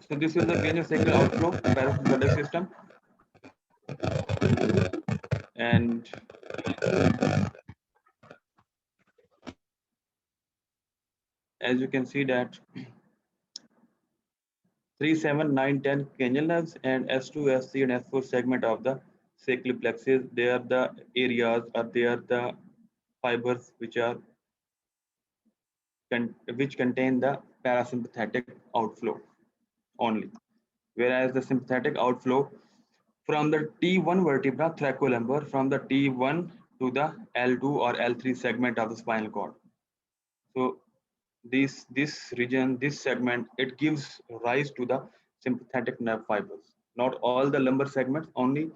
So this is the cranial sacral outflow parasympathetic system, and as you can see that 3, 7, 9, 10 cranial nerves and S2, S3 and S4 segment of the sacral plexus, they are the areas or they are the fibers which contain the parasympathetic outflow only. Whereas the sympathetic outflow from the T1 vertebra thoracolumbar from the T1 to the L2 or L3 segment of the spinal cord. So this region, this segment, it gives rise to the sympathetic nerve fibers. Not all the lumbar segments, only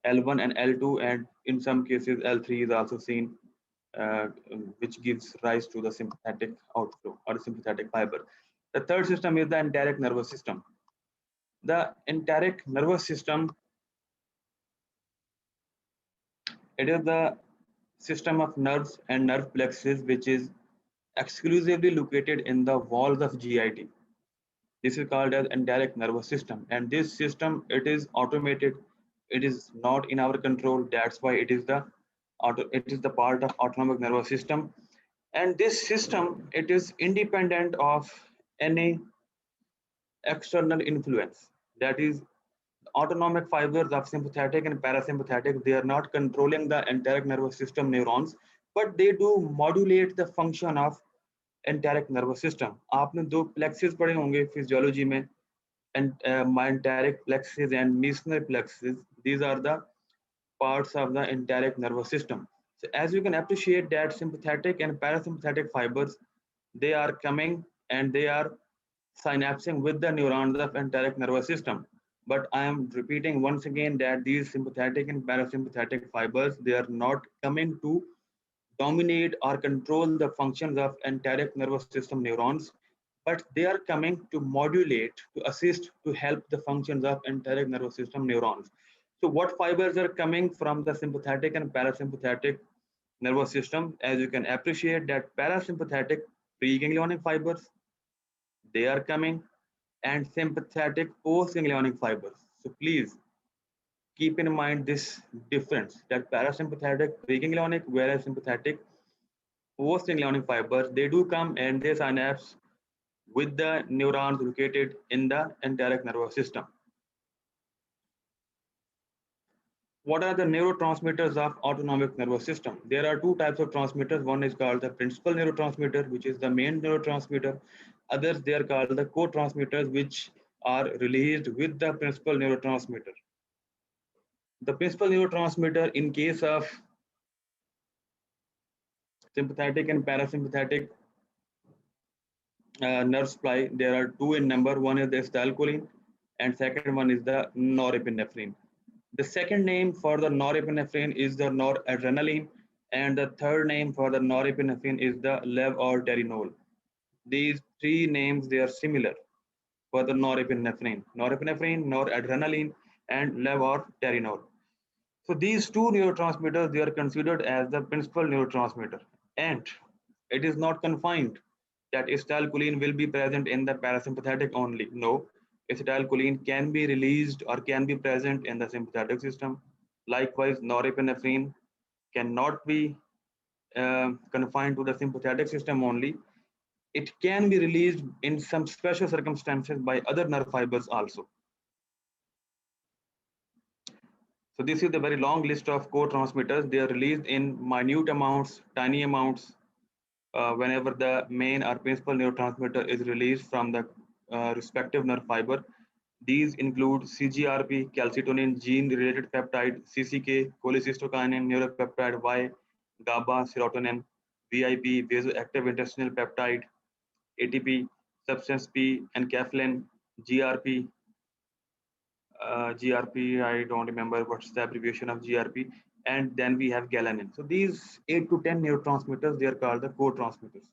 L1 and L2, and in some cases L3 is also seen, uh, which gives rise to the sympathetic outflow or sympathetic fiber. The third system is the enteric nervous system. The enteric nervous system, it is the system of nerves and nerve plexus which is exclusively located in the walls of GIT. This is called as enteric nervous system, and this system, it is automated. It is not in our control. That's why it is the part of autonomic nervous system. And this system, it is independent of any external influence. That is, autonomic fibers of sympathetic and parasympathetic, they are not controlling the enteric nervous system neurons, but they do modulate the function of enteric nervous system. आपने दो plexus पढ़े होंगे physiology में, and enteric plexus and mesenteric plexus. These are the parts of the enteric nervous system. So as you can appreciate that sympathetic and parasympathetic fibers, they are coming and they are synapsing with the neurons of enteric nervous system. But I am repeating once again that these sympathetic and parasympathetic fibers, they are not coming to dominate or control the functions of enteric nervous system neurons, but they are coming to modulate, to assist, to help the functions of enteric nervous system neurons. So what fibers are coming from the sympathetic and parasympathetic nervous system? As you can appreciate that parasympathetic preganglionic fibers, they are coming, and sympathetic postganglionic fibers. So please keep in mind this difference, that parasympathetic preganglionic whereas sympathetic postganglionic fibers, they do come and they synapse with the neurons located in the enteric nervous system. What are the neurotransmitters of autonomic nervous system? There are two types of transmitters. One is called the principal neurotransmitter, which is the main neurotransmitter. Others, they are called the co-transmitters, which are released with the principal neurotransmitter. The principal neurotransmitter, in case of sympathetic and parasympathetic nerve supply, there are two in number. One is the acetylcholine, and second one is the norepinephrine. The second name for the norepinephrine is the noradrenaline, and the third name for the norepinephrine is the levoterenol. These three names, they are similar for the norepinephrine: norepinephrine, noradrenaline, and levoterenol. So these two neurotransmitters, they are considered as the principal neurotransmitter, and it is not confined that acetylcholine will be present in the parasympathetic only. No, acetylcholine can be released or can be present in the sympathetic system. Likewise, norepinephrine cannot be confined to the sympathetic system only. It can be released in some special circumstances by other nerve fibers also. So this is the very long list of co-transmitters. They are released in minute amounts, tiny amounts, whenever the main or principal neurotransmitter is released from the respective nerve fiber. These include CGRP, calcitonin, gene-related peptide, CCK, cholecystokinin, neuropeptide Y, GABA, serotonin, VIP, vasoactive intestinal peptide, ATP, substance P, enkephalin, GRP, GRP, I don't remember what's the abbreviation of GRP, and then we have galanin. So these 8 to 10 neurotransmitters, they are called the co-transmitters.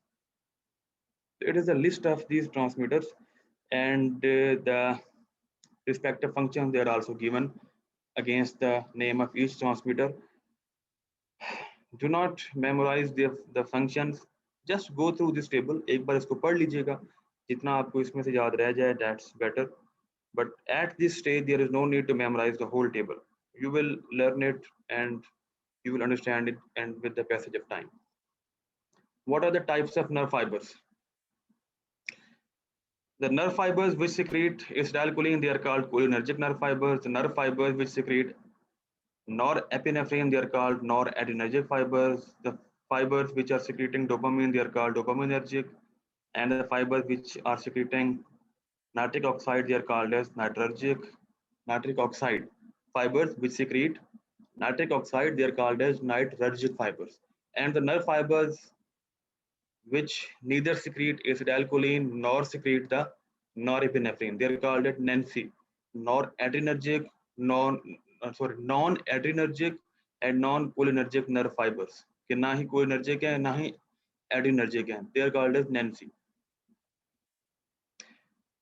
It is a list of these transmitters, and the respective functions, they are also given against the name of each transmitter. Do not memorize the functions, just go through this table, एक बार इसको पढ़ लीजिएगा, जितना आपको इसमें से याद रह जाए that's better, but at this stage there is no need to memorize the whole table. You will learn it and you will understand it and with the passage of time. What are the types of nerve fibers? The nerve fibers which secrete acetylcholine, they are called cholinergic nerve fibers. The nerve fibers which secrete norepinephrine, they are called noradrenergic fibers. The fibers which are secreting dopamine, they are called dopaminergic. And the fibers which are secreting nitric oxide, they are called as nitronergic. Nitric oxide fibers which secrete nitric oxide, they are called as nitronergic fibers. And the nerve fibers which neither secrete acetylcholine nor secrete the norepinephrine, they are called as NANCI, noradrenergic, non-adrenergic and non-cholinergic nerve fibers. कि ना ही cholinergic है ना ही adrenergic है, they are called as NANCI.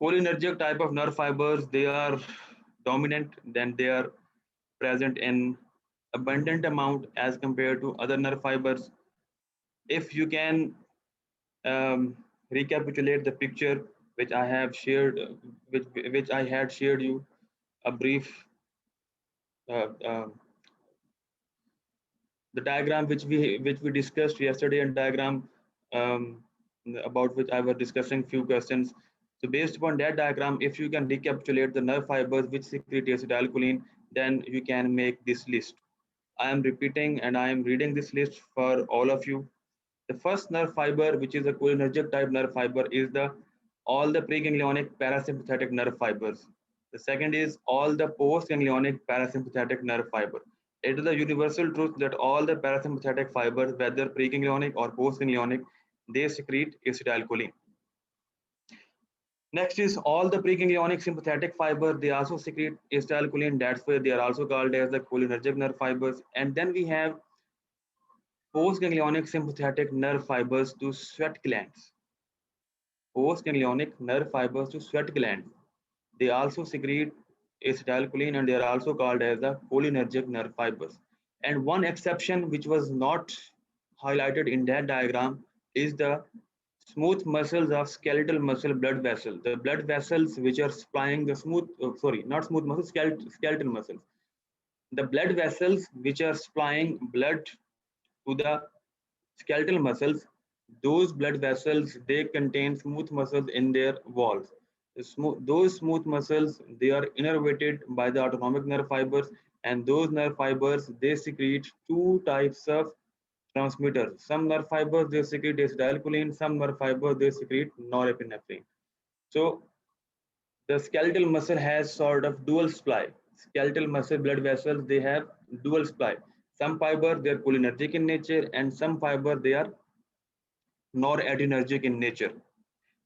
Cholinergic type of nerve fibers, they are dominant, then they are present in abundant amount as compared to other nerve fibers. If you can recapitulate the picture which I have shared, which I had shared you a brief, uh, uh, the diagram which we discussed yesterday, and diagram um, about which I was discussing few questions. So based upon that diagram, if you can recapitulate the nerve fibers which secrete acetylcholine, then you can make this list. I am repeating and I am reading this list for all of you. The first nerve fiber, which is a cholinergic type nerve fiber, is the all the preganglionic parasympathetic nerve fibers. The second is all the postganglionic parasympathetic nerve fiber. It is a universal truth that all the parasympathetic fibers, whether preganglionic or postganglionic, they secrete acetylcholine. Next is all the preganglionic sympathetic fiber, they also secrete acetylcholine. That's why they are also called as the cholinergic nerve fibers. And then we have postganglionic sympathetic nerve fibers to sweat glands. Postganglionic nerve fibers to sweat glands. They also secrete acetylcholine and they are also called as the cholinergic nerve fibers. And one exception which was not highlighted in that diagram is the smooth muscles of skeletal muscle blood vessels. The blood vessels which are supplying the not smooth muscles, skeletal muscles. The blood vessels which are supplying blood to the skeletal muscles, those blood vessels, they contain smooth muscles in their walls. Those smooth muscles, they are innervated by the autonomic nerve fibers, and those nerve fibers, they secrete two types of transmitters. Some nerve fibers, they secrete acetylcholine, some nerve fibers, they secrete norepinephrine. So the skeletal muscle has sort of dual supply. Skeletal muscle blood vessels, they have dual supply. Some fiber, they are cholinergic in nature, and some fiber, they are noradrenergic in nature.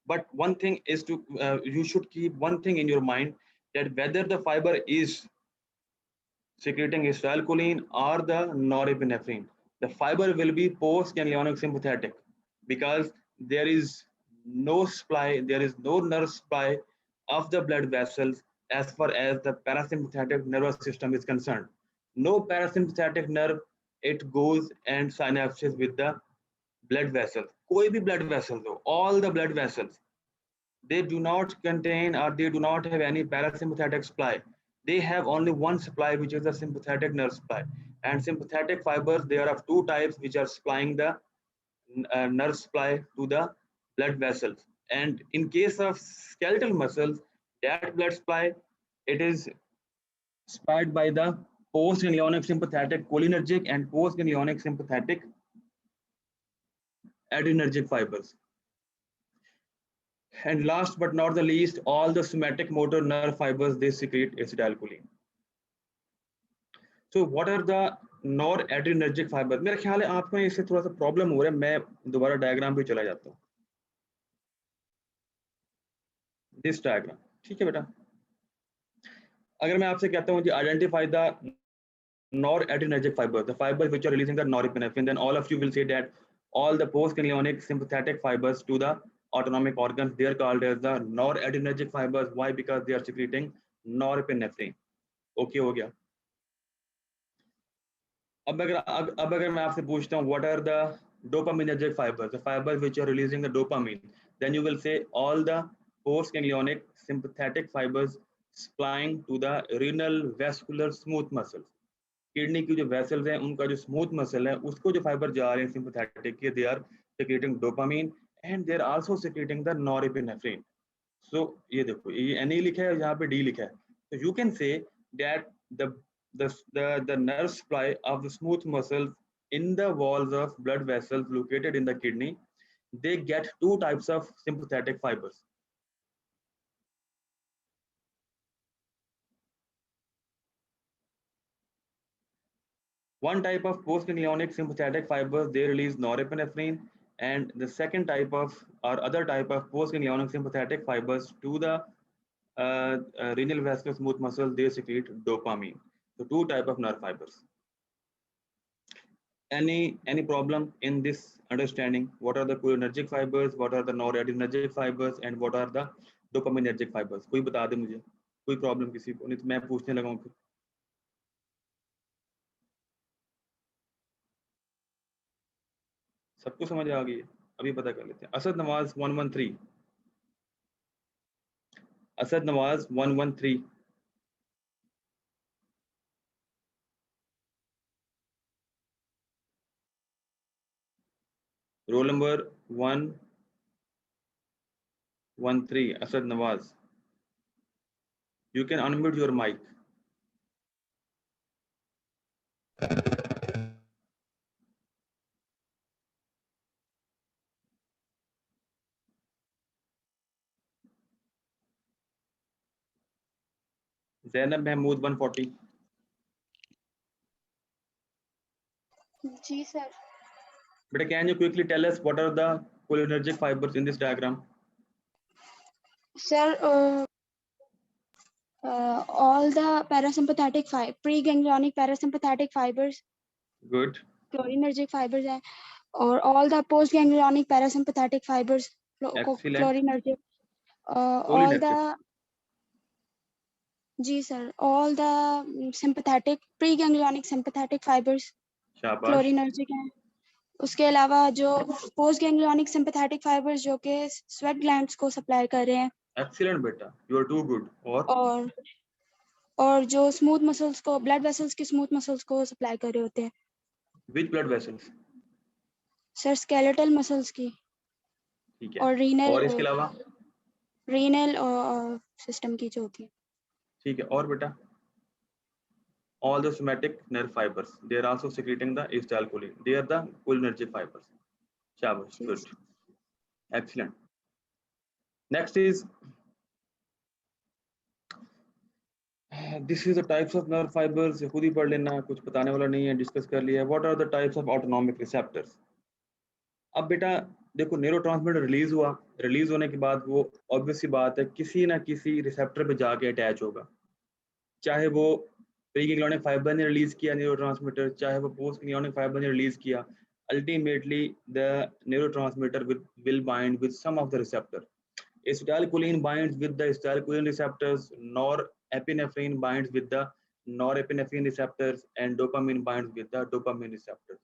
But one thing is to you should keep one thing in your mind, that whether the fiber is secreting acetylcholine or the norepinephrine, the fiber will be postganglionic sympathetic, because there is no supply, there is no nerve supply of the blood vessels as far as the parasympathetic nervous system is concerned. No parasympathetic nerve, it goes and synapses with the blood vessels. कोई भी blood vessels हो, all the blood vessels, they do not contain or they do not have any parasympathetic supply. They have only one supply, which is the sympathetic nerve supply. And sympathetic fibers, they are of two types, which are supplying the nerve supply to the blood vessels. And in case of skeletal muscles, that blood supply, it is supplied by the postganglionic sympathetic cholinergic and postganglionic sympathetic adrenergic fibers. And last but not the least, all the somatic motor nerve fibers, they secrete acetylcholine. So what are the noradrenergic fibers? मेरा ख्याल है आपको इससे थोड़ा सा problem हो रहा है, मैं दोबारा डायग्राम पे चला जाता हूँ. दिस डायग्राम, ठीक है बेटा. अगर मैं आपसे कहता हूँ कि identify the noradrenergic fibers, the fibers which are releasing the norepinephrine, then all of you will say that all the postganglionic sympathetic fibers to the autonomic organs, they are called as the noradrenergic fibers. Why? Because they are secreting norepinephrine. Okay हो गया. अब अगर मैं आपसे पूछता हूँ, what are the dopaminergic fibers, the fibers which are releasing the dopamine. Then you will say all the postganglionic sympathetic fibers supplying to the renal vascular smooth muscles. Kidney की जो वेसल्स हैं उनका जो स्मूथ मसल है उसको जो fibre जा रहे हैं सिंपैथेटिक के, they are secreting dopamine and they are also secreting the norepinephrine. So ये देखो ये Na लिखा है, यहाँ पे D लिखा है. So you can say that the nerve supply of the smooth muscles in the walls of blood vessels located in the kidney, they get two types of sympathetic fibers. One type of postganglionic sympathetic fibers, they release norepinephrine, and the second type of or other type of postganglionic sympathetic fibers to the renal vascular smooth muscle, they secrete dopamine. So two type of nerve fibers. Any problem in this understanding? What are the cholinergic fibers, what are the noradrenergic fibers, and what are the dopaminergic fibers? कोई बता दे मुझे, कोई problem किसी को, नहीं तो मैं पूछने लगा हूँ फिर. सबको समझ आ गई है? अभी पता कर लेते हैं. Asad Nawaz 113. Asad Nawaz 113. Roll number 113. Asad Nawaz, you can unmute your mic. Zainab Mahmood 140. जी sir. But can you quickly tell us what are the cholinergic fibers in this diagram? Sir, all the parasympathetic preganglionic parasympathetic fibers. Good. Cholinergic fibers है, और all the postganglionic parasympathetic fibers. Excellent. Cholinergic. All the जी sir, all the sympathetic preganglionic sympathetic fibers cholinergic हैं. उसके अलावा जो post ganglionic sympathetic fibres जो कि sweat glands को सप्लाई कर रहे हैं. एक्सीलेंट बेटा, यू आर टू गुड. और जो स्मूथ मसल्स को, ब्लड वेसल्स की स्मूथ मसल्स को सप्लाई कर रहे होते हैं. Which blood vessels? Sir skeletal muscles की. ठीक है. और रीनल, और इसके अलावा रीनल सिस्टम की जो होती है. ठीक है. और बेटा all the somatic nerve fibers, they are also secreting the acetylcholine. They are the cholinergic fibers. Shabash, good, excellent. Next is this is the types of nerve fibers. खुद ही पढ़ लेना, कुछ बताने वाला नहीं है, डिस्कस कर लिया. What are the types of autonomic receptors? अब बेटा देखो, न्यूरोट्रांसमीटर रिलीज हुआ, रिलीज होने के बाद वो ऑब्वियस सी बात है किसी ना किसी रिसेप्टर पे जाके अटैच होगा. चाहे वो प्रीगैंग्लियोनिक फाइबर ने रिलीज किया न्यूरोट्रांसमीटर, चाहे वो पोस्टगैंग्लियोनिक फाइबर ने रिलीज किया, ultimately the neurotransmitter will bind with some of the receptor. Acetylcholine binds with the acetylcholine receptors, norepinephrine binds with the norepinephrine receptors, and dopamine binds with the dopamine receptors.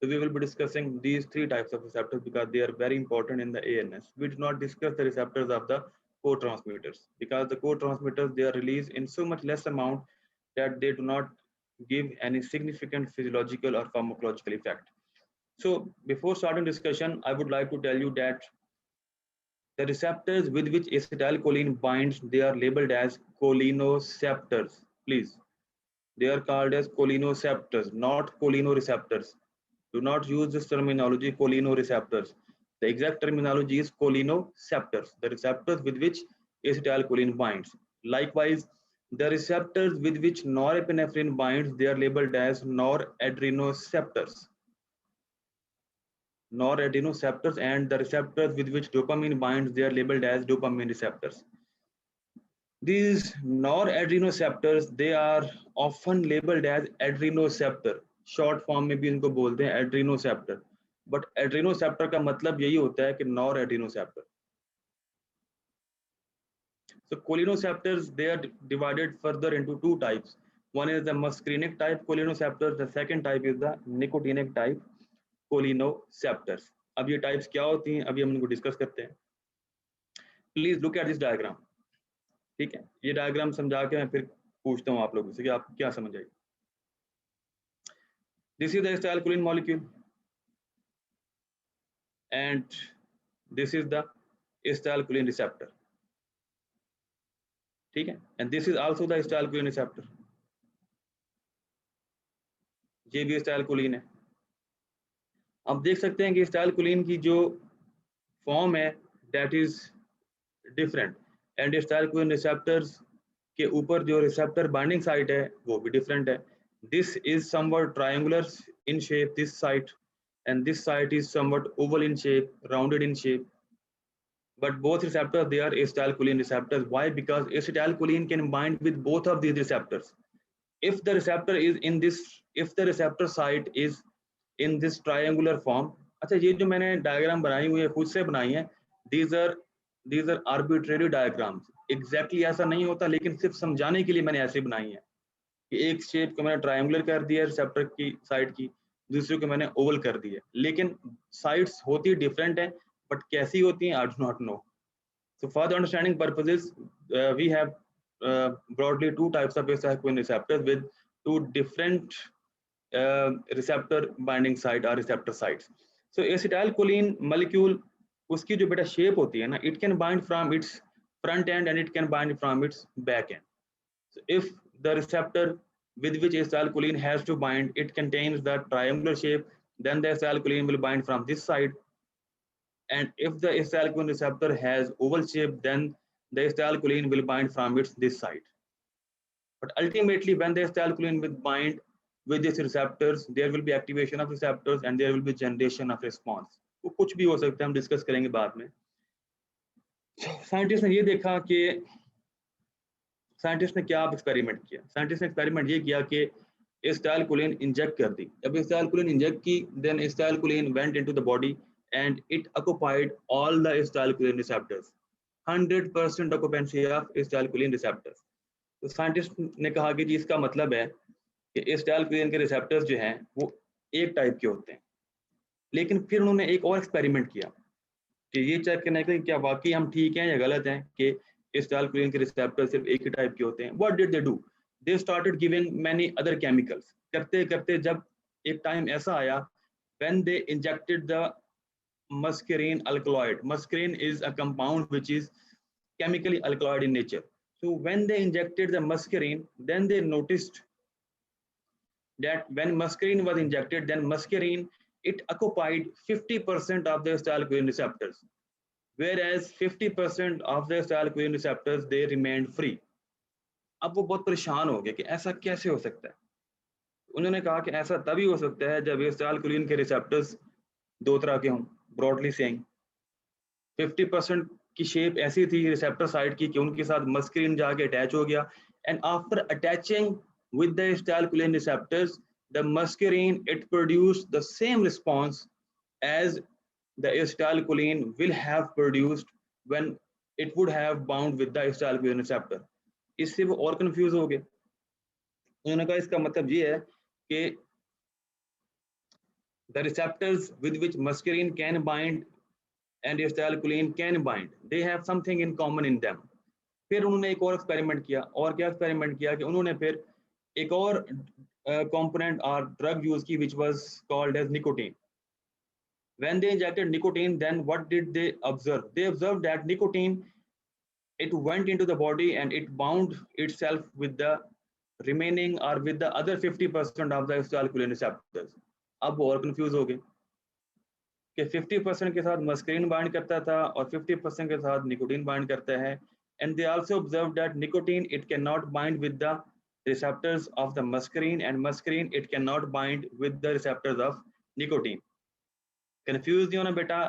So we will be discussing these three types of receptors because they are very important in the ANS. We do not discuss the receptors of the co-transmitters because the co-transmitters, they are released in so much less amount that they do not give any significant physiological or pharmacological effect. So before starting discussion, I would like to tell you that the receptors with which acetylcholine binds, they are labeled as cholineceptors. Please, they are called as cholineceptors, not cholinereceptors. Do not use this terminology cholinereceptors. The exact terminology is cholineceptors, the receptors with which acetylcholine binds. Likewise, the receptors with which norepinephrine binds, they are labeled as noradrenoceptors. Noradrenoceptors, and the receptors with which dopamine binds, they are labeled as dopamine receptors. These noradrenoceptors, they are often labeled as adrenoceptor. Short form में भी इनको बोलते हैं एड्रीनोसेप्टर. But एड्रीनोसेप्टर का मतलब यही होता है कि nor एड्रीनोसेप्टर. So cholineceptors, they are divided further into two types. One is the muscarinic type cholineceptors. The second type is the nicotinic type. cholineceptors. अब ये टाइप्स क्या होती हैं अभी हम इनको डिस्कस करते हैं. Please look at this diagram. ठीक है, ये डायग्राम समझा के मैं फिर पूछता हूँ आप लोगों से कि आप क्या समझ आएगी. This is the acetylcholine molecule and this is the acetylcholine receptor. ठीक है, and this is also the acetylcholine receptor. ये भी acetylcholine है. आप देख सकते हैं कि acetylcholine की जो फॉर्म है that is different and acetylcholine receptors के ऊपर जो receptor binding site है वो भी different है. This is somewhat triangular in shape, this site, and this site is somewhat oval in shape, rounded in shape. But both receptors, they are acetylcholine receptors. Why? Because acetylcholine can bind with both of these receptors. If the receptor is in this, if the receptor site is in this triangular form, अच्छा ये जो मैंने diagram बनाई हुई है खुद से बनाई है, these are arbitrary diagrams. Exactly ऐसा नहीं होता, लेकिन सिर्फ समझाने के लिए मैंने ऐसे बनाई है कि एक शेप को मैंने ट्रायंगुलर कर दिया रिसेप्टर की साइड की, दूसरे को मैंने ओवल कर दिया, लेकिन साइड्स होती डिफरेंट है, बट कैसी होती हैं I do not know. So for the understanding purposes, we have broadly two types of acetylcholine receptors with two different receptor binding site or receptor sites. So acetylcholine molecule, उसकी जो बेटा shape होती है ना, it can bind from its front end and it can bind from its back end. So if the receptor with which acetylcholine has to bind, it contains the triangular shape, then the acetylcholine will bind from this side. And if the acetylcholine receptor has oval shape, then the acetylcholine will bind from its this side. But ultimately, when the acetylcholine will bind with these receptors, there will be activation of receptors and there will be generation of response. वो कुछ भी हो सकता है, हम discuss करेंगे बाद में. साइंटिस्ट ने ये देखा कि साइंटिस्ट ने क्या एक्सपेरिमेंट किया. साइंटिस्ट ने एक्सपेरिमेंट ये किया कि acetylcholine इंजेक्ट कर दी. जब acetylcholine इंजेक्ट की, then acetylcholine went into the body and it occupied all the acetylcholine receptors. 100% occupancy of acetylcholine receptors. तो साइंटिस्ट ने कहा कि जी इसका मतलब है कि acetylcholine के रिसेप्टर्स जो हैं वो एक टाइप के होते हैं. लेकिन फिर उन्होंने एक और एक्सपेरिमेंट किया कि ये चेक करने के लिए क्या वाकई हम ठीक हैं या गलत हैं कि acetylcholine के रिसेप्टर सिर्फ एक ही टाइप के होते हैं. What did they do? They started giving many other chemicals. करते करते जब एक टाइम ऐसा आया when they injected the muscarine alkaloid. Muscarine is a compound which is chemically alkaloid in nature. So when they injected the muscarine, then they noticed that when muscarine was injected, then muscarine, it occupied 50% of the acetylcholine receptors, whereas 50% of the acetylcholine receptors, they remained free. अब वो बहुत परेशान हो गए कि ऐसा कैसे हो सकता है. उन्होंने कहा कि ऐसा तभी हो सकता है जब acetylcholine के receptors दो तरह के हों. ब्रॉडली सेइंग 50% की शेप ऐसी थी रिसेप्टर साइड की कि उनके साथ मस्करीन जाके अटैच हो गया, and after attaching with the acetylcholine receptors, the muscarine it produced the same response as the acetylcholine will have produced when it would have bound with the acetylcholine receptor. इससे वो और confuse हो गए. उन्होंने कहा इसका मतलब ये है कि the receptors with which muscarine can bind and acetylcholine can bind, they have something in common in them. फिर उन्होंने एक और एक्सपेरिमेंट किया. और क्या एक्सपेरिमेंट किया कि उन्होंने फिर एक और कंपोनेंट और ड्रग यूज की which was called as nicotine. When they injected nicotine, then what did they observe? They observed that nicotine, it went into the body and it bound itself with the remaining or with the other 50% of the acetylcholine receptors. अब और confuse हो गए कि 50% के साथ Mascarene bind करता था और 50% के साथ निकोटीन बाइंड करता है. And they also observed that nicotine it cannot bind with the receptors of the muscarine, and muscarine it cannot bind with the receptors of nicotine. Confused नहीं होना बेटा,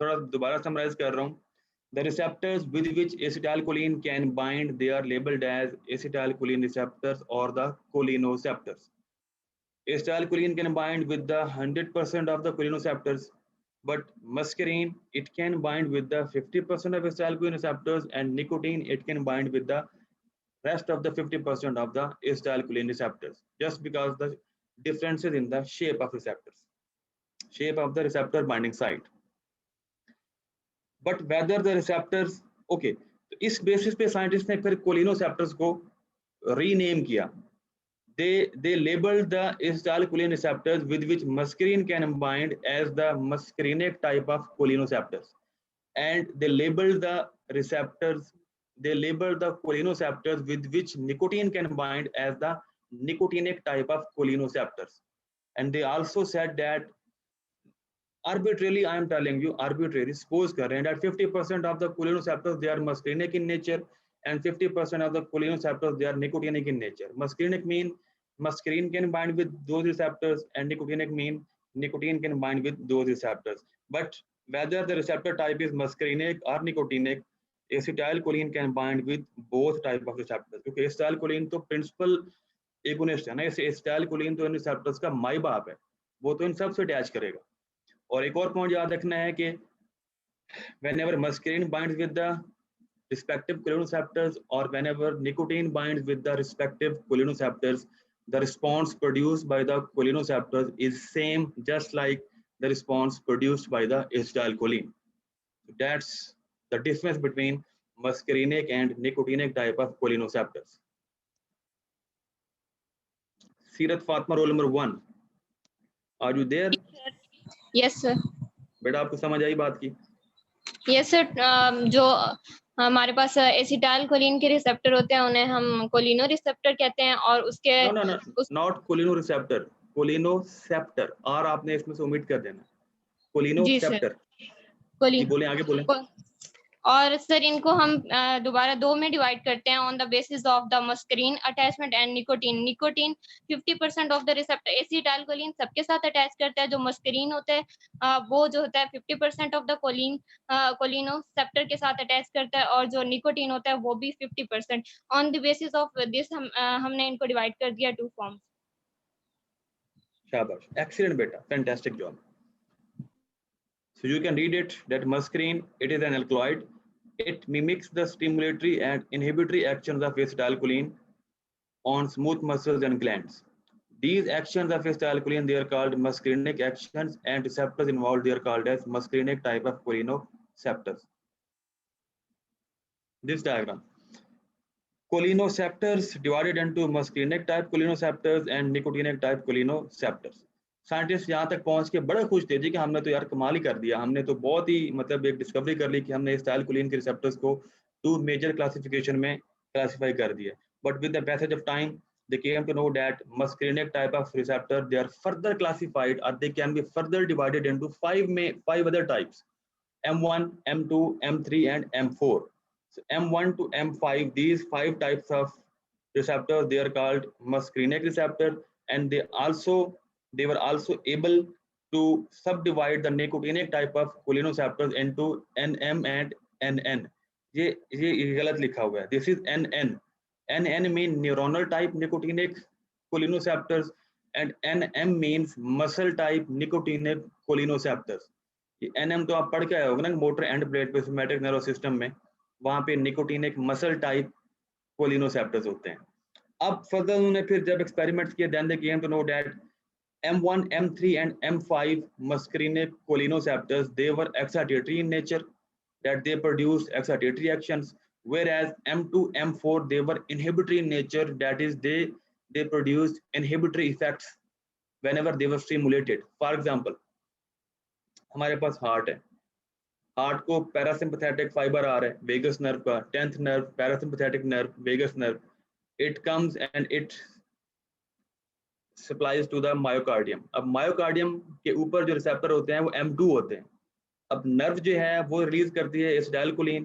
थोड़ा दोबारा समराइज कर रहा हूँ. The receptors with which acetylcholine can bind, they are labeled as acetylcholine receptors or the cholineceptors. Acetylcholine can bind with the 100% of the cholineceptors, but muscarine it can bind with the 50% of acetylcholine receptors, and nicotine it can bind with the rest of the 50% of the acetylcholine receptors, just because the differences in the shape of receptors. shape of the receptor binding site. But whether the receptors, okay, तो इस basis पे scientist ने फिर कोलिनोसेप्टर्स को rename किया. They labeled the acetylcholine receptors with which muscarine can bind as the muscarinic type of cholineceptors, and they labeled the cholineceptors with which nicotine can bind as the nicotinic type of cholineceptors. And they also said that arbitrarily, I am telling you, arbitrarily, suppose that 50% of the cholineceptors they are muscarinic in nature, and 50% of the cholineceptors they are nicotinic in nature. Muscarinic mean muscarine can bind with those receptors, and nicotinic mean nicotine can bind with those receptors. But whether the receptor type is muscarinic or nicotinic, acetylcholine can bind with both type of receptors. क्योंकि acetylcholine तो principal agonist है ना, इसे acetylcholine तो इन receptors का माई बाप है, वो तो इन सब से अटैच करेगा. और एक और पॉइंट याद रखना है कि whenever muscarine binds with the respective cholineceptors or whenever nicotine binds with the respective cholineceptors, the response produced by the cholineceptors is same just like the response produced by the acetylcholine. That's the difference between muscarinic and nicotinic type of cholineceptors. Seerat Fatma, roll number 1. Are you there? Yes sir. बेटा आपको समझ आई बात की? Yes sir. जो हमारे पास acetylcholine के receptor होते हैं उन्हें हम कोलिनो रिसेप्टर कहते हैं, और उसके नॉट कोलिनो रिसेप्टर, कोलिनोसेप्टर. और आपने इसमें से ओमिट कर देना, कोलिनोसेप्टर. जी बोलें, आगे बोलें. और सर इनको हम दोबारा दो में डिवाइड करते हैं on the basis of the Mascarene attachment and nicotine. Nicotine 50% of the receptor, acetylcholine सबके साथ अटैच करता है. जो मस्करीन होता है वो जो होता है 50% ऑफ द कोलिनोसेप्टर के साथ अटैच करता है, और जो निकोटीन होता है वो भी 50%. On the basis of this हमने इनको डिवाइड कर दिया 2 फॉर्म्स. शाबाश, एक्सीलेंट बेटा, fantastic job. So you can read it that muscarine, it is an alkaloid. It mimics the stimulatory and inhibitory actions of acetylcholine on smooth muscles and glands. These actions of acetylcholine, they are called muscarinic actions, and receptors involved, they are called as muscarinic type of cholineceptors. This diagram. Cholineceptors divided into muscarinic type cholineceptors and nicotinic type cholineceptors. Scientist यहाँ तक पहुंच के बड़े खुश थे जी कि हमने तो यार कमाल ही कर दिया, हमने तो बहुत ही मतलब एक डिस्कवरी कर ली कि हमने एसिटाइलकोलिन के रिसेप्टर्स को 2 मेजर क्लासिफिकेशन में क्लासिफाई कर दिया. But with the passage of time they came to know that muscarinic type of receptor, they are further classified, or they can be further divided into 5 other types: M1, M2, M3 and M4. So M1 to M5, these 5 types of receptors, they are called muscarinic receptor, and they were also able to subdivide the nicotinic type of cholineceptors into NM and NN. ये गलत लिखा हुआ है. This is NN. NN mean neuronal type nicotinic cholineceptors, and NM means muscle type nicotinic cholineceptors. NM तो आप पढ़ के आए होगे ना मोटर एंड ब्लेड पे सिमेट्रिक नर्वस सिस्टम में, वहां पे निकोटिनिक मसल टाइप कोलिनोसेप्टर्स होते हैं. अब फर्दर उन्होंने फिर जब एक्सपेरिमेंट्स किए, then they came to know that M1, M3 and M5 muscarinic cholineceptors, they were excitatory in nature, that they produced excitatory actions, whereas M2, M4, they were inhibitory in nature, that is they produced inhibitory effects whenever they were stimulated. For example, हमारे पास heart है, heart को parasympathetic fibre आ रहा है vagus nerve का, 10th nerve parasympathetic nerve vagus nerve, it comes and it supplies to the myocardium. अब myocardium के ऊपर जो रिसेप्टर होते हैं वो M2 होते हैं. अब नर्व जो है वो रिलीज करती है acetylcholine,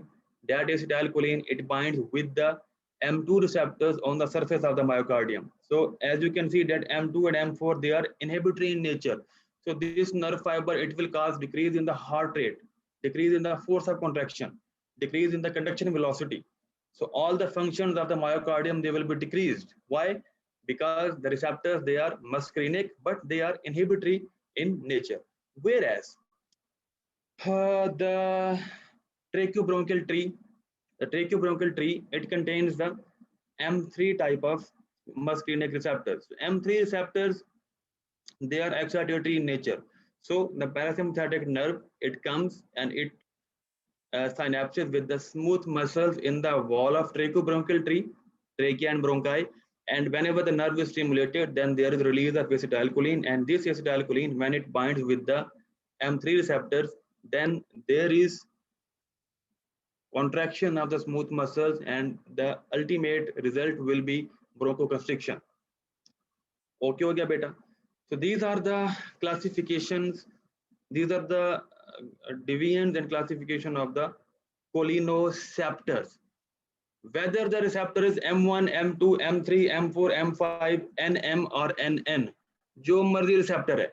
that acetylcholine it binds with the M2 receptors on the surface of the myocardium. So as you can see that M2 and M4, they are inhibitory in nature. So this nerve fiber, it will cause decrease in the heart rate, decrease in the force of contraction, decrease in the conduction velocity. So all the functions of the myocardium, they will be decreased. Why? Because the receptors, they are muscarinic, but they are inhibitory in nature. Whereas the tracheobronchial tree, it contains the M3 type of muscarinic receptors. M3 receptors, they are excitatory in nature. So the parasympathetic nerve, it comes and it synapses with the smooth muscles in the wall of trachobronchial tree, trachea and bronchi. And whenever the nerve is stimulated, then there is release of acetylcholine. And this acetylcholine, when it binds with the M3 receptors, then there is contraction of the smooth muscles, and the ultimate result will be bronchoconstriction. Okay ho gaya beta? So these are the classifications, these are the deviants and classification of the cholineceptors. Whether the receptor is M1, M2, M3, M4, M5, NM or NN, जो मर्जी receptor है,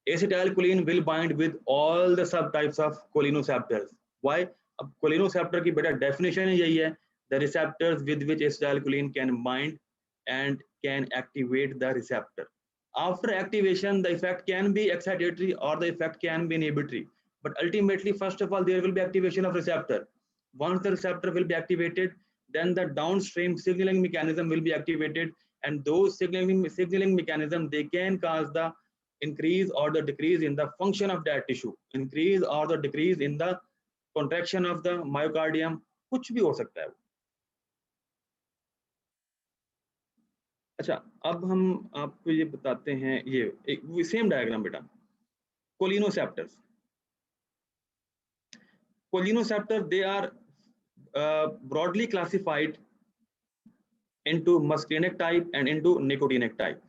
acetylcholine will bind with all the subtypes of cholineceptors. Why? अब cholineceptor की बेटा definition ही यही है, the receptors with which acetylcholine can bind and can activate the receptor. After activation, the effect can be excitatory or the effect can be inhibitory. But ultimately, first of all, there will be activation of receptor. Once the receptor will be activated, then the downstream signaling mechanism will be activated, and those signaling mechanism, they can cause the increase or the decrease in the function of that tissue, increase or the decrease in the contraction of the myocardium, कुछ भी हो सकता है. अच्छा, अब हम आपको ये बताते हैं, ये सेम डायग्राम बेटा, cholineceptors. Cholineceptors, they are broadly classified into muscarinic type and into nicotinic type.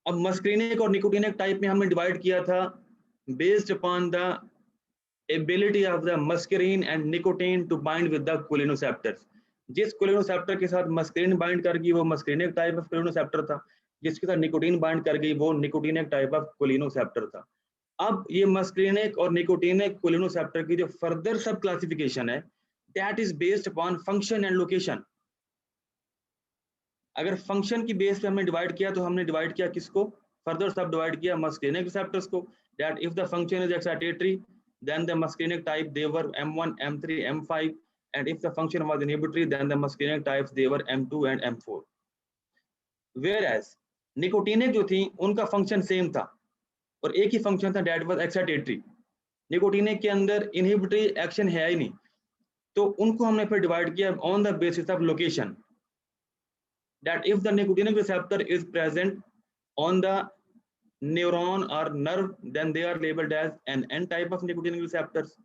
अब muscarinic और nicotinic type में हमने डिवाइड किया था based upon the ability of the muscarine and nicotine to bind with the cholineceptors. जिस cholineceptor के साथ muscarine bind कर गई वो muscarinic type of cholineceptor था, जिसके साथ nicotine bind कर गई वो nicotinic type of cholineceptor था. अब ये muscarinic और nicotinic cholineceptor की जो further sub classification है, that is based upon function and location. अगर फंक्शन की बेस पे हमने डिवाइड किया तो हमने डिवाइड किया किसको, फर्दर सब डिवाइड किया muscarinic receptors को, that if the function is excitatory, then the muscarinic type they were M1, M3, M5, and if the function was inhibitory, then the muscarinic types they were M2 and M4. Whereas nicotinic जो थी उनका function same था और एक ही function था, that was excitatory. nicotinic के अंदर inhibitory action है ही नहीं, तो उनको हमने फिर डिवाइड किया on the basis of location. That if the nicotinic receptor is present on the neuron or nerve, then they are labeled as an N type of nicotinic receptors.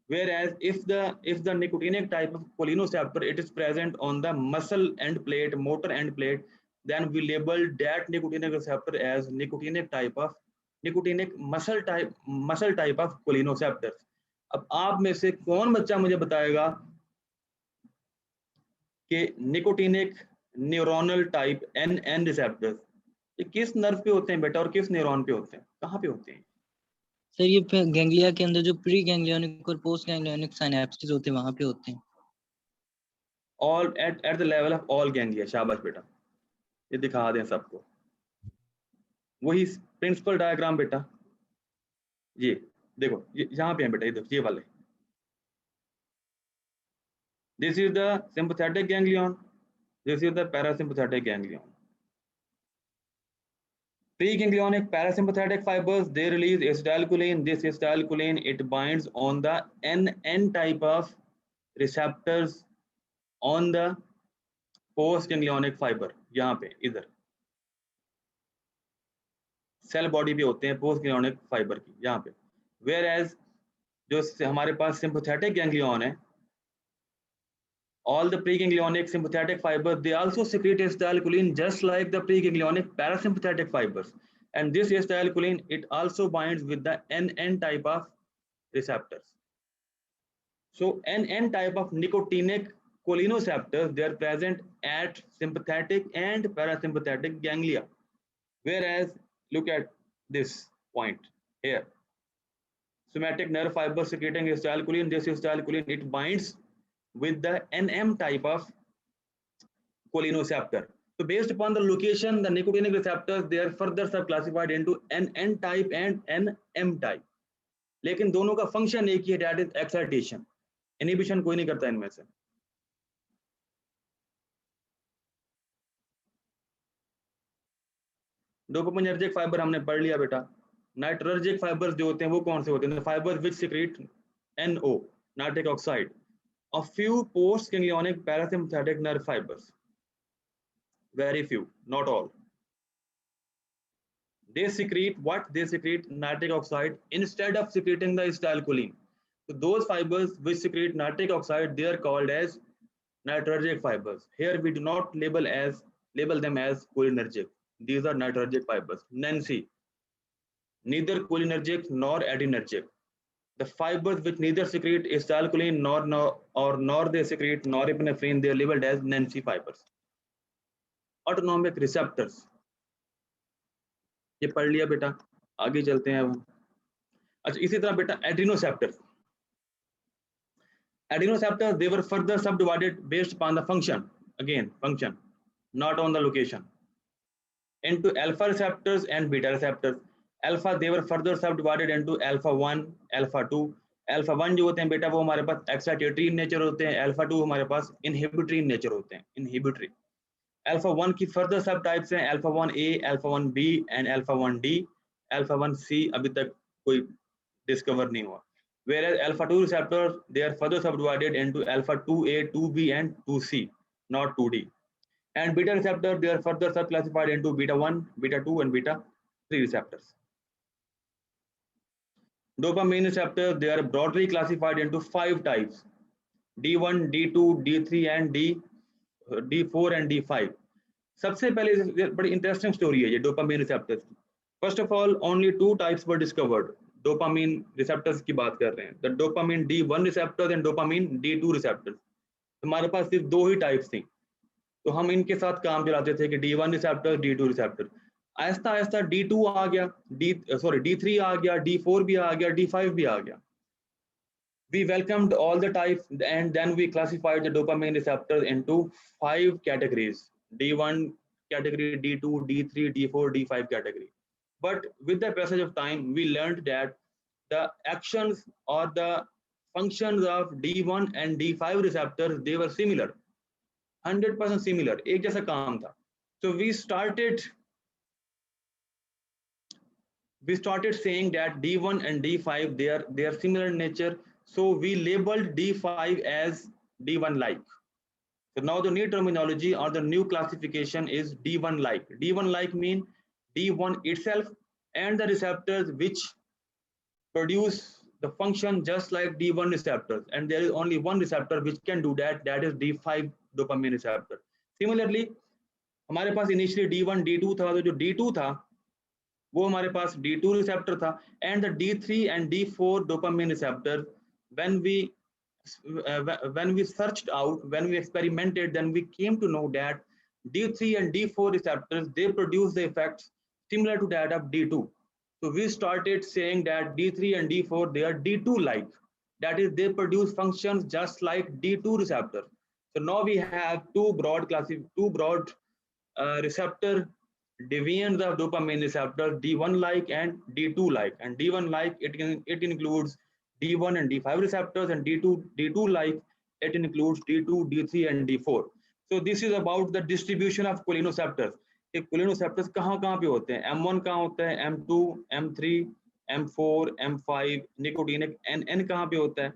Whereas if the nicotinic type of cholineceptor it is present on the muscle end plate, motor end plate, then we label that nicotinic receptor as nicotinic muscle type of cholineceptors. अब आप में से कौन बच्चा मुझे बताएगा कि nicotinic neuronal type NN receptors ये किस नर्व पे होते हैं बेटा और किस न्यूरॉन पे होते हैं, कहाँ पे होते हैं? सर ये गैंग्लिया के अंदर जो प्री गैंग्लियोनिक और पोस्ट गैंग्लियोनिक सिनेप्सेस होते हैं वहां पे होते हैं. All at the level of all ganglia. शाबाश बेटा, ये दिखा दें सबको. वही प्रिंसिपल डायग्राम बेटा, ये देखो यहाँ पे है बेटा, ये देखो ये वाले. This is the sympathetic ganglion, this is the parasympathetic ganglion. Preganglionic parasympathetic fibers, they release acetylcholine. This acetylcholine it binds on the NN type of receptors on the postganglionic fiber. यहाँ पे इधर सेल बॉडी पे होते हैं postganglionic fiber की यहाँ पे. Whereas जो हमारे पास sympathetic ganglion है, all the preganglionic sympathetic fibers they also secrete acetylcholine just like the preganglionic parasympathetic fibers, and this acetylcholine it also binds with the NN type of receptors. So NN type of nicotinic cholineceptors they are present at sympathetic and parasympathetic ganglia. Whereas look at this point here, somatic nerve fiber secreting acetylcholine, this acetylcholine it binds with the NM type of cholineceptor. So based upon the location, the nicotinic receptors they are further sub-classified into NN type and NM type. लेकिन दोनों का function एक ही है, that is excitation. Inhibition कोई नहीं करता इनमें से. डोपामिनर्जिक फाइबर हमने पढ़ लिया बेटा। नाइट्रोजर्जिक फाइबर्स जो होते हैं वो कौन से होते हैं? Fibres which secrete NO, nitric oxide, a few post ganglionic parasympathetic nerve fibers, very few, not all. They secrete what? They secrete nitric oxide instead of secreting the acetylcholine. So those fibers which secrete nitric oxide, they are called as nitrogen fibers. Here we do not label them as cholinergic. These are nitrogen fibers. Nancy, neither cholinergic nor adinergic. The fibers which neither secrete acetylcholine nor they secrete norepinephrine, they are labeled as Nancy fibers. Autonomic receptors, ये पढ़ लिया बेटा, आगे चलते हैं अब। अच्छा, इसी तरह बेटा एड्रीनोसेप्टर्स, they were further subdivided based upon the function, again function, not on the location, into alpha receptors and beta receptors. Alpha, they were further subdivided into alpha 1, alpha 2. alpha 1 जो होते हैं बेटा वो हमारे पास excitatory नेचर होते हैं, alpha 2 हमारे पास inhibitory nature होते हैं, inhibitory. alpha 1 की further सब types हैं alpha 1A, alpha 1B and alpha 1D. alpha 1C अभी तक कोई discover नहीं हुआ. Whereas alpha 2 receptors, they are further subdivided into alpha 2A, 2B and 2C, not 2D. And beta receptors, they are further subclassified into beta 1, beta 2 and beta 3 receptors. Dopamine receptors, they are broadly classified into 5 types: D1, D2, D3 and D4 and D5. सबसे पहले बड़ी interesting story है ये dopamine receptors की. First of all only 2 types were discovered. Dopamine receptors की बात कर रहे हैं, the dopamine D1 receptors and dopamine D2 receptors. हमारे पास सिर्फ 2 ही टाइप्स थी, तो हम इनके साथ काम चलाते थे कि D1 receptor, D2 receptor. Aahista Aahista D2 आ गया, D3 आ गया, D4 भी आ गया, D5 भी आ गया. We welcomed all the types and then we classified the dopamine receptors into 5 categories: D1 category, D2, D3, D4, D5 category. But with the passage of time, we learned that the actions or the functions of D1 and D5 receptors, they were similar, 100% similar, एक जैसा काम था. So we started saying that D1 and D5, they are similar in nature. So we labeled D5 as D1 like. So now the new terminology or the new classification is D1 like. D1 like mean D1 itself and the receptors which produce the function just like D1 receptors, and there is only one receptor which can do that, that is D5 dopamine receptor. Similarly, हमारे पास initially D1, D2 था, तो जो D2 था वो हमारे पास D2 receptor था, and the D3 and D4 dopamine receptor, when we searched out, when we experimented, then we came to know that D3 and D4 receptors, they produce the effects similar to that of D2. So we started saying that D3 and D4, they are D2 like, that is they produce functions just like D2 receptor. So now we have two broad receptor deviants of dopamine receptor, D1 like and D2 like. And D1 like, it includes D1 and D5 receptors, and D2 like, it includes D2, D3 and D4. So this is about the distribution of cholineceptors. cholineceptors कहाँ पे होते हैं? M1 कहाँ होता है, M2, M3, M4, M5, nicotinic NN कहाँ पे होता है,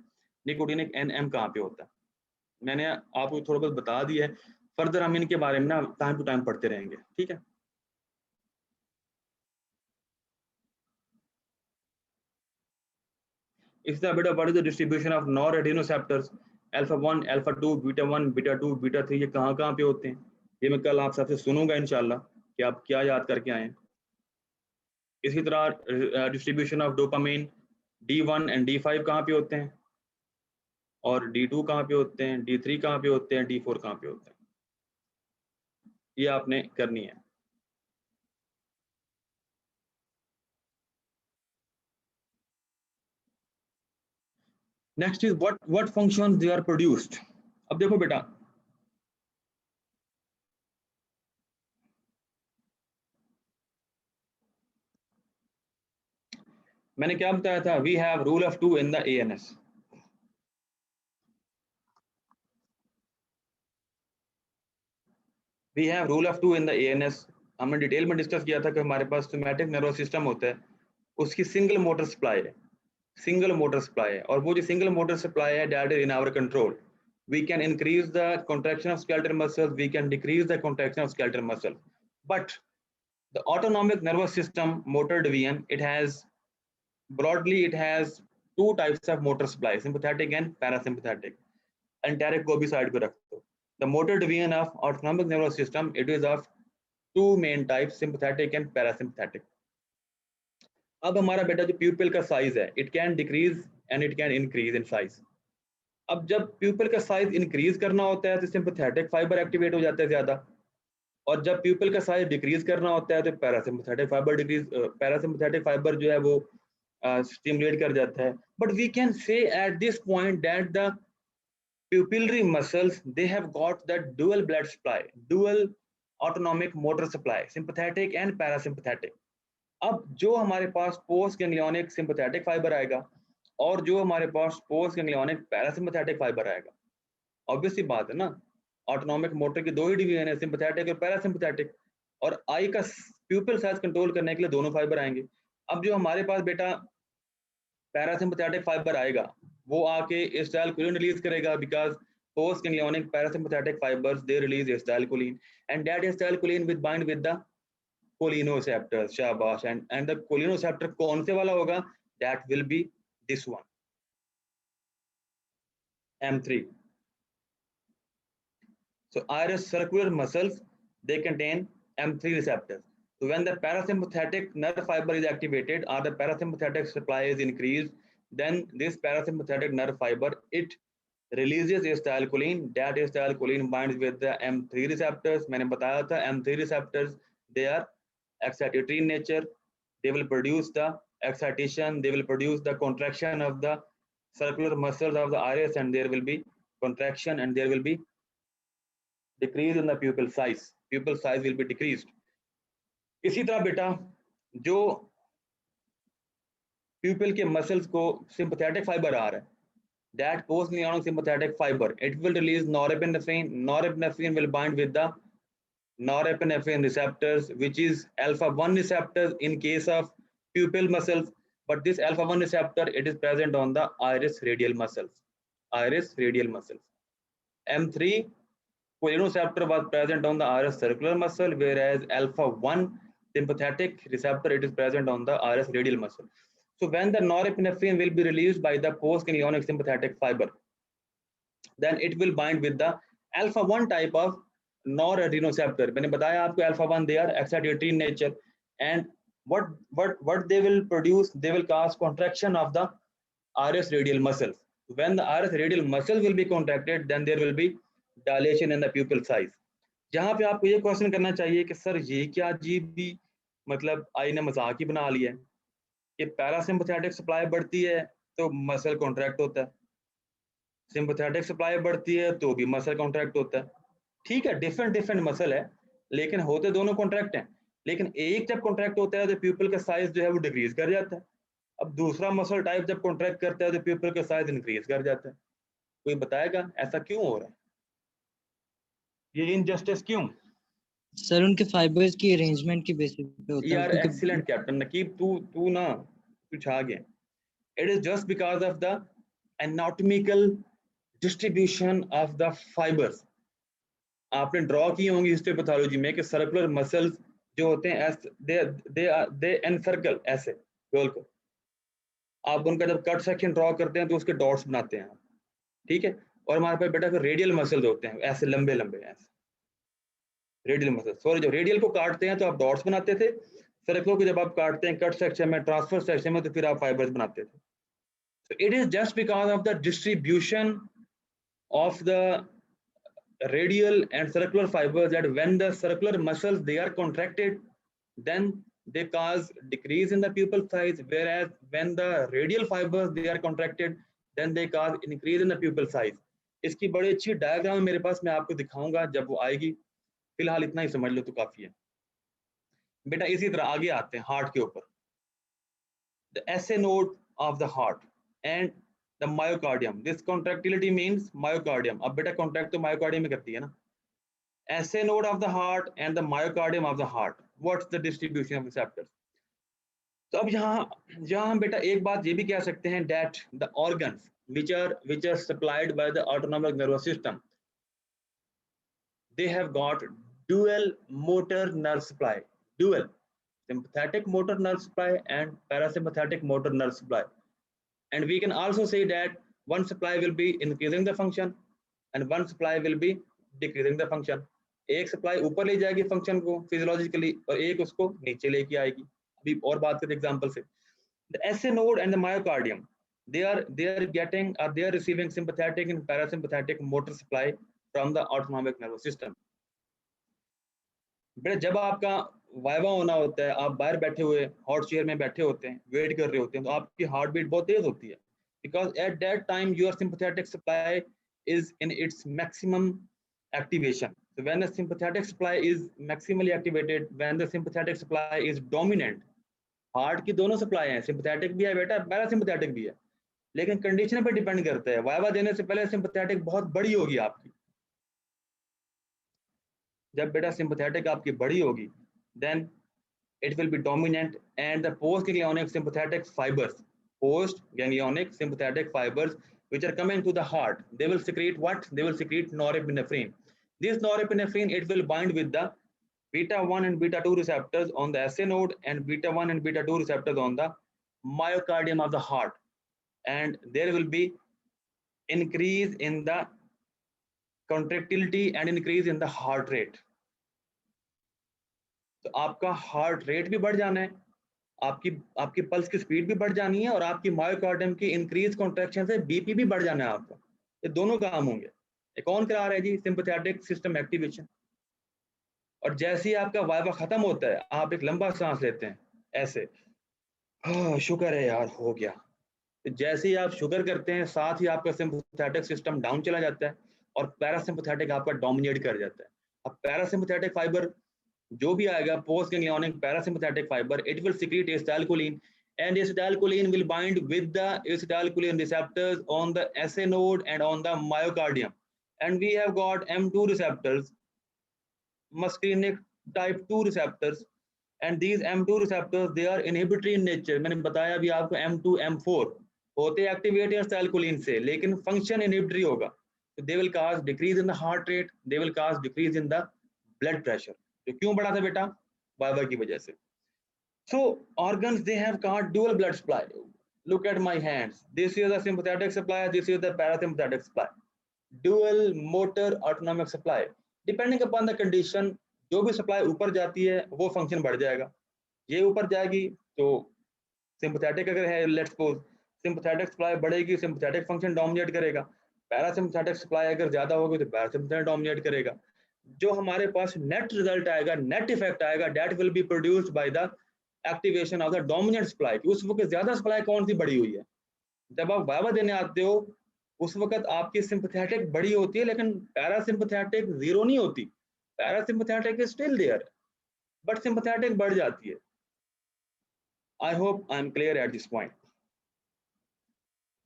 निकोटिनिक NM कहाँ पे होता है. मैंने आपको थोड़ा बहुत बता दिया है, फर्दर हम इनके बारे में ना टाइम टू टाइम पढ़ते रहेंगे, ठीक है. Is the beta, what is the distribution of noradrenoceptors? Alpha 1, alpha 2, beta 1, beta 2, beta 3, ये कहाँ पे होते हैं? ये मैं कल आप सबसे सुनूंगा इंशाल्लाह कि आप क्या याद करके आए. इसी तरह distribution of dopamine D1 and D5 कहाँ पे होते हैं, और D2 कहाँ पे होते हैं, D3 कहाँ पे होते हैं, D4 कहाँ पे होते हैं, ये आपने करनी है. Next is what functions they are produced. अब देखो बेटा, मैंने क्या बताया था, we have rule of 2 in the ANS. We have rule of 2 in the ANS. हमने डिटेल में डिस्कस किया था कि हमारे पास सोमैटिक नर्वस सिस्टम होता है, उसकी सिंगल मोटर सप्लाई है, सिंगल मोटर सप्लाई है, और वो जो सिंगल मोटर सप्लाई है that is in our control. We can increase the contraction of skeletal muscles, we can decrease the contraction of skeletal muscle. But the autonomic nervous system motor division, it has broadly, it has two types of motor supply, sympathetic and parasympathetic. Enteric को भी side पे रख दो. The motor division of autonomic nervous system, it is of two main types, sympathetic and parasympathetic. अब हमारा बेटा जो pupil का size है, it can decrease and it can increase in size. अब जब प्यूपल का साइज इंक्रीज करना होता है तो सिंपैथेटिक फाइबर एक्टिवेट हो जाता है ज्यादा, और जब प्यूपल का साइज डिक्रीज करना होता है तो पैरासिम्पैथेटिक फाइबर जो है वो स्टिमुलेट कर जाता है. But we can say at this point that the pupillary muscles, they have got that dual blood supply, dual autonomic motor supply, sympathetic and parasympathetic. अब जो हमारे पास पोस्ट गैंग्लियोनिक सिंपैथेटिक फाइबर आएगा और जो हमारे पास पोस्ट गैंग्लियोनिक पैरासिम्पैथेटिक फाइबर आएगा, obviously बात है ना, ऑटोनॉमिक मोटर की दो ही डिवीजन है, सिंपैथेटिक और पैरासिम्पैथेटिक, और आई का प्यूपिल साइज कंट्रोल करने के लिए दोनों फाइबर आएंगे. अब जो हमारे पास बेटा पैरासिम्पैथेटिक फाइबर आएगा वो आके एसिटाइलकोलिन रिलीज करेगा, because post ganglionic parasympathetic fibres they release acetylcholine, and that acetylcholine with bind with the cholinoceptors. शाबाश. एंड द कोलिनोसेप्टर कौन से वाला होगा? That will be this one, M3. So iris circular muscles, they contain M3 receptors. So when the parasympathetic nerve fiber is activated or the parasympathetic supply is increased, then this parasympathetic nerve fiber, it releases acetylcholine. That acetylcholine binds with the M3 receptors. मैंने बताया था M3 receptors, they are excitatory in nature. They will produce the excitation, they will produce the contraction of the circular muscles of the iris, and there will be contraction and there will be decrease in the pupil size. Pupil size will be decreased. इसी तरह बेटा जो pupil के muscles को sympathetic fiber आ रहा है, that post-glyonic sympathetic fiber, it will release norepinephrine. Norepinephrine will bind with the norepinephrine receptors, which is alpha-1 receptors in case of pupil muscles, but this alpha-1 receptor, it is present on the iris radial muscles. Iris radial muscles. M3 cholineceptor was present on the iris circular muscle, whereas alpha-1 sympathetic receptor, it is present on the iris radial muscle. So when the norepinephrine will be released by the post-ganglionic sympathetic fiber, then it will bind with the alpha-1 type of norepinephrine. मैंने बताया आपको alpha-1, they are excitatory in nature, and what they will produce, they will cause contraction of the iris radial muscles. When the iris radial muscle will be contracted, then there will be dilation in the pupil size. जहाँ पे आपको ये question करना चाहिए कि sir ये क्या अजीब भी मतलब आई ने मजाक ही बना लिया है कि पैरासिम्पैथेटिक सप्लाई बढ़ती है तो मसल कॉन्ट्रैक्ट होता है, सिंपैथेटिक सप्लाई बढ़ती है तो भी मसल कॉन्ट्रैक्ट होता है. ठीक है, डिफरेंट मसल है लेकिन होते दोनों कॉन्ट्रैक्ट हैं, लेकिन एक जब कॉन्ट्रैक्ट होता है तो प्यूपिल का साइज जो है वो डिक्रीज कर जाता है. अब दूसरा मसल टाइप जब कॉन्ट्रैक्ट करता है तो प्यूपिल का साइज इंक्रीज कर जाता है. कोई बताएगा ऐसा क्यों हो रहा है? ये इनजस्टिस क्यों? सर उनके फाइबर्स की अरेंजमेंट की बेसिस पे होता है. यार एक्सीलेंट कैप्टन नकीब, तू ना कुछ आ गया. It is just because of the anatomical distribution of the fibres. आपने ड्रॉ की होंगी हिस्टोपैथोलॉजी में कि सर्कुलर मसल्स जो होते हैं दे एनसर्कल, ऐसे गोल को. आप उनका जब कट सेक्शन ड्रॉ करते हैं तो उसके डॉट्स बनाते हैं, ठीक है. और हमारे पास बेटा फिर रेडियल मसल्स होते हैं ऐसे लंबे ऐसे रेडियल मसल. सॉरी, जब रेडियल को काटते हैं तो आप डॉट्स बनाते थे, सर्कलों को जब आप काटते हैं कट सेक्शन में, ट्रांसफर सेक्शन में, तो फिर आप फाइबर्स बनाते थे. So it is just because of the distribution of the radial and circular fibers that when the circular muscles they are contracted, then they cause decrease in the pupil size, whereas when the radial fibers they are contracted, then they cause increase in the pupil size. इसकी बड़ी अच्छी diagram मेरे पास, मैं आपको दिखाऊंगा जब वो आएगी. फिलहाल इतना ही समझ लो तो काफी है बेटा. इसी तरह आगे आते हैं हार्ट के ऊपर. The SA node of the heart and the myocardium. This contractility means myocardium. अब बेटा contract तो myocardium में करती है ना. SA node of the heart and the myocardium of the heart. What's the distribution of receptors. तो अब यहाँ हम बेटा एक बात ये भी कह सकते हैं that the organs which are supplied by the autonomic nervous system, they have got dual motor nerve supply, dual sympathetic motor nerve supply and parasympathetic motor nerve supply. And we can also say that one supply will be increasing the function and one supply will be decreasing the function. एक supply ऊपर ले जाएगी function को physiologically और एक उसको नीचे लेके आएगी। अभी और बात करते एग्जांपल से, the SA node and the myocardium, they are getting or they are receiving sympathetic and parasympathetic motor supply from the autonomic nervous system. बेटा जब आपका वाइवा होना होता है, आप बाहर बैठे हुए हॉट चेयर में बैठे होते हैं, वेट कर रहे होते हैं, तो आपकी हार्ट बीट बहुत तेज होती है, because at that time your sympathetic supply is in its maximum activation. So when the sympathetic supply is maximally activated, when the sympathetic supply is dominant, heart की दोनों सप्लाई है, सिंपैथेटिक भी है बेटा, parasympathetic भी है, लेकिन कंडीशन पे डिपेंड करता है। वाइवा देने से पहले सिंपैथेटिक बहुत बड़ी होगी आपकी। जब बेटा सिंपैथेटिक आपकी बड़ी होगी, then it will be dominant and the post-ganglionic sympathetic fibers which are coming to the heart, they will secrete what? They will secrete norepinephrine. This norepinephrine, it will bind with the beta 1 and beta 2 receptors on the SA node and beta 1 and beta 2 receptors on the myocardium of the heart, and there will be increase in the contractility and increase in the heart rate. तो आपका heart rate भी बढ़ जाना है, आपकी pulse की speed भी बढ़ जानी है और आपकी मायोकार्डियम की इंक्रीज कॉन्ट्रैक्शन से बीपी भी बढ़ जाना है आपका। ये दोनों काम होंगे। ये कौन करा रहा है जी? Sympathetic system activation. और जैसे ही आपका वाइवा खत्म होता है, आप एक लंबा सांस लेते हैं ऐसे, शुक्र है यार हो गया। तो जैसे ही आप शुगर करते हैं, साथ ही आपका सिंपैथेटिक सिस्टम डाउन चला जाता है और पैरासिम्पैथेटिक आपका डोमिनेट कर जाता है। अब पैरासिम्पैथेटिक फाइबर जो भी आएगा, post ganglionic parasympathetic fibre, it will secret acetylcholine and acetylcholine will bind with the acetylcholine receptors on the SA node and on the myocardium, and we have got M2 receptors, muscarinic type 2 receptors, and these M2 receptors, they are inhibitory in nature. मैंने बताया अभी आपको M2 M4 होते activate acetylcholine से, लेकिन function inhibitory होगा। So they will cause decrease in the heart rate, they will cause decrease in the blood pressure. तो क्यों बढ़ा था बेटा? वाइवा की वजह से। So organs, they have got dual blood supply. Look at my hands. This is the sympathetic supply, this is the parasympathetic supply. Dual motor autonomic supply. Depending upon the condition, जो भी supply ऊपर जाती है वो function बढ़ जाएगा। ये ऊपर जाएगी तो सिंपैथेटिक अगर है, लेट्स सपोज सिंपैथेटिक सप्लाई बढ़ेगी, सिंपैथेटिक फंक्शन डोमिनेट करेगा। पैरासिम्पैथेटिक सप्लाई अगर ज्यादा होगी तो पैरासिम्पैथेटिक डोमिनेट करेगा। जो हमारे पास नेट रिजल्ट आएगा, नेट इफेक्ट आएगा, that will be produced by the activation of the dominant supply. उस वक्त ज्यादा सप्लाई कौन सी बड़ी हुई है? जब आप वाइवा देने आते हो उस वक्त आपकी सिंपैथेटिक बड़ी होती है, लेकिन पैरासिम्पैथेटिक जीरो नहीं होती। Parasympathetic is still there, but sympathetic बढ़ जाती है। I hope I am clear at this point.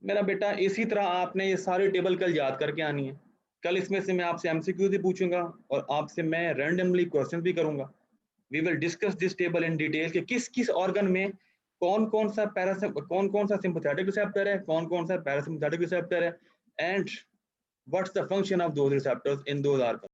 मेरा बेटा इसी तरह आपने ये सारी टेबल कल याद करके आनी है। कल इसमें से मैं आपसे एमसीक्यू भी पूछूंगा और आपसे मैं रैंडमली क्वेश्चन भी करूंगा। We will discuss this table in detail कि किस किस ऑर्गन में कौन कौन सा सिंपैथेटिक रिसेप्टर है, कौन कौन सा पैरासिम्पैथेटिक रिसेप्टर है, and what's the function of those receptors in those organs.